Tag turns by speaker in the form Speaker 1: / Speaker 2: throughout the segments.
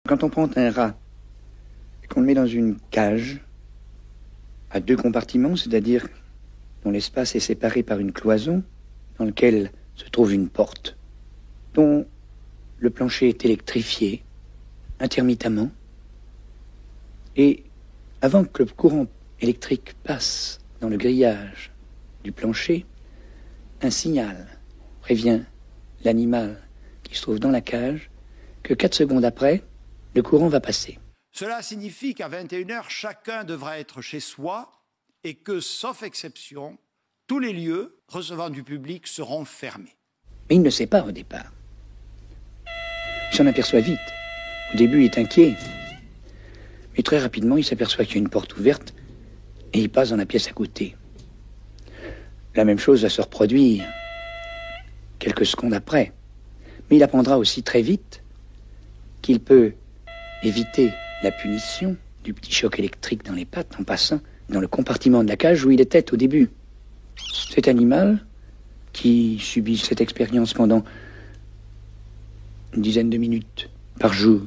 Speaker 1: Quand on prend un rat et qu'on le met dans une cage à 2 compartiments, c'est-à-dire dont l'espace est séparé par une cloison dans laquelle se trouve une porte, dont le plancher est électrifié intermittemment, et avant que le courant électrique passe dans le grillage du plancher, un signal prévient l'animal qui se trouve dans la cage que 4 secondes après, le courant va passer.
Speaker 2: Cela signifie qu'à 21h, chacun devra être chez soi et que, sauf exception, tous les lieux recevant du public seront fermés.
Speaker 1: Mais il ne sait pas au départ. Il s'en aperçoit vite. Au début, il est inquiet. Mais très rapidement, il s'aperçoit qu'il y a une porte ouverte et il passe dans la pièce à côté. La même chose va se reproduire quelques secondes après. Mais il apprendra aussi très vite qu'il peut éviter la punition du petit choc électrique dans les pattes en passant dans le compartiment de la cage où il était au début. Cet animal, qui subit cette expérience pendant une dizaine de minutes par jour,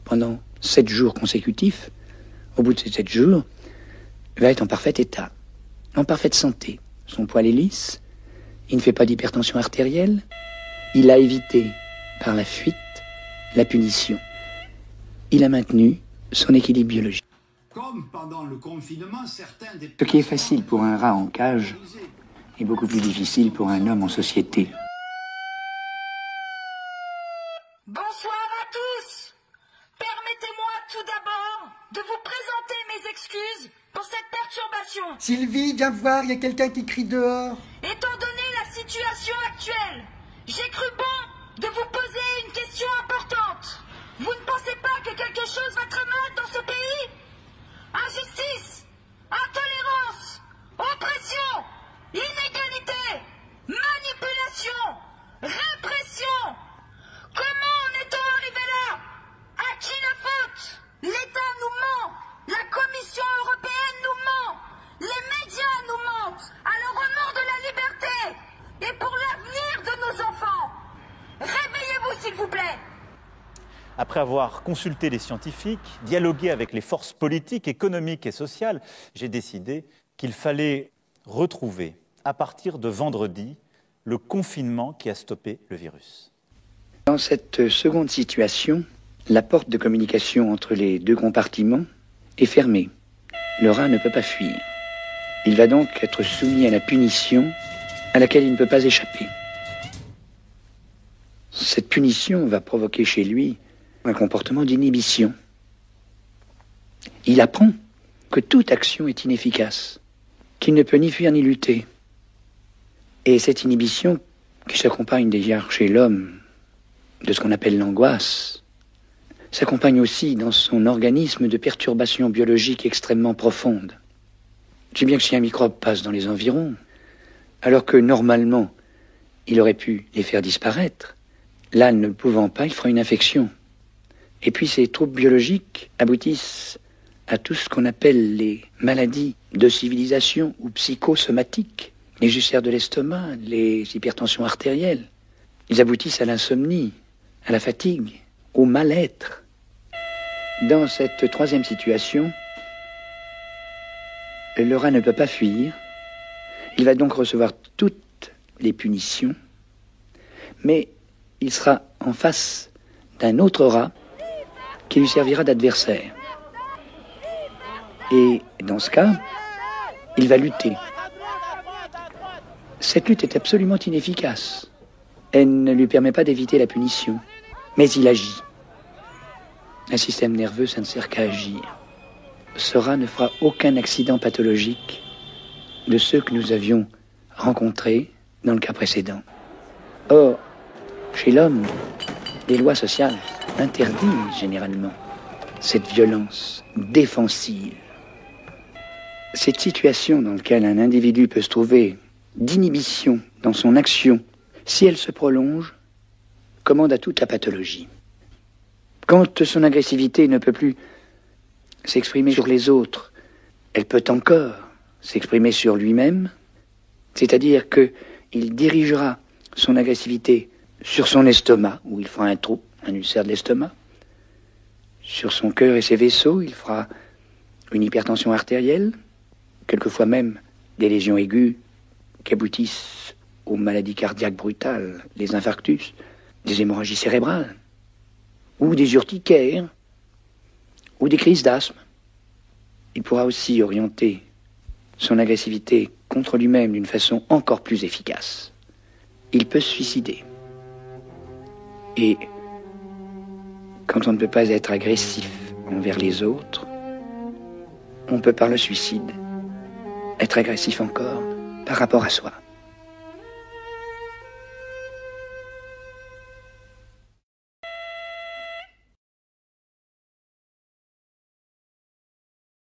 Speaker 1: pendant 7 jours consécutifs, au bout de ces 7 jours, va être en parfait état, en parfaite santé. Son poil est lisse, il ne fait pas d'hypertension artérielle, il a évité, par la fuite, la punition. Il a maintenu son équilibre biologique.
Speaker 2: Comme pendant le confinement, certains des...
Speaker 1: Ce qui est facile pour un rat en cage est beaucoup plus difficile pour un homme en société.
Speaker 3: Bonsoir à tous. Permettez-moi tout d'abord de vous présenter mes excuses pour cette perturbation.
Speaker 4: Sylvie, viens voir, il y a quelqu'un qui crie dehors.
Speaker 3: Étant donné la situation actuelle, j'ai cru bon de vous poser une question importante. Vous ne pensez pas que quelque chose va très mal dans ce pays? Injustice, intolérance, oppression, inégalité, manipulation, répression. Comment en est-on arrivé là? À qui la faute? L'État nous ment, la Commission européenne nous ment, les médias nous mentent, alors au nom de la liberté et pour l'avenir de nos enfants, réveillez-vous s'il vous plaît.
Speaker 5: Après avoir consulté les scientifiques, dialogué avec les forces politiques, économiques et sociales, j'ai décidé qu'il fallait retrouver, à partir de vendredi, le confinement qui a stoppé le virus.
Speaker 1: Dans cette seconde situation, la porte de communication entre les 2 compartiments est fermée. Le rat ne peut pas fuir. Il va donc être soumis à la punition à laquelle il ne peut pas échapper. Cette punition va provoquer chez lui un comportement d'inhibition. Il apprend que toute action est inefficace, qu'il ne peut ni fuir ni lutter. Et cette inhibition, qui s'accompagne d'ailleurs chez l'homme de ce qu'on appelle l'angoisse, s'accompagne aussi dans son organisme de perturbations biologiques extrêmement profondes. Tu sais bien que si un microbe passe dans les environs, alors que normalement il aurait pu les faire disparaître, là ne le pouvant pas, il fera une infection. Et puis ces troubles biologiques aboutissent à tout ce qu'on appelle les maladies de civilisation ou psychosomatiques, les ulcères de l'estomac, les hypertensions artérielles. Ils aboutissent à l'insomnie, à la fatigue, au mal-être. Dans cette troisième situation, le rat ne peut pas fuir. Il va donc recevoir toutes les punitions, mais il sera en face d'un autre rat qui lui servira d'adversaire. Et dans ce cas, il va lutter. Cette lutte est absolument inefficace. Elle ne lui permet pas d'éviter la punition, mais il agit. Un système nerveux, ça ne sert qu'à agir. Ce rat ne fera aucun accident pathologique de ceux que nous avions rencontrés dans le cas précédent. Or, chez l'homme, les lois sociales interdisent généralement cette violence défensive. Cette situation dans laquelle un individu peut se trouver d'inhibition dans son action, si elle se prolonge, commande à toute la pathologie. Quand son agressivité ne peut plus s'exprimer sur les autres, elle peut encore s'exprimer sur lui-même, c'est-à-dire qu'il dirigera son agressivité sur son estomac, où il fera un trou, un ulcère de l'estomac, Sur son cœur et ses vaisseaux, il fera une hypertension artérielle, quelquefois même des lésions aiguës qui aboutissent aux maladies cardiaques brutales, les infarctus, des hémorragies cérébrales, ou des urticaires, ou des crises d'asthme. Il pourra aussi orienter son agressivité contre lui-même d'une façon encore plus efficace. Il peut se suicider. Et quand on ne peut pas être agressif envers les autres, on peut par le suicide être agressif encore par rapport à soi.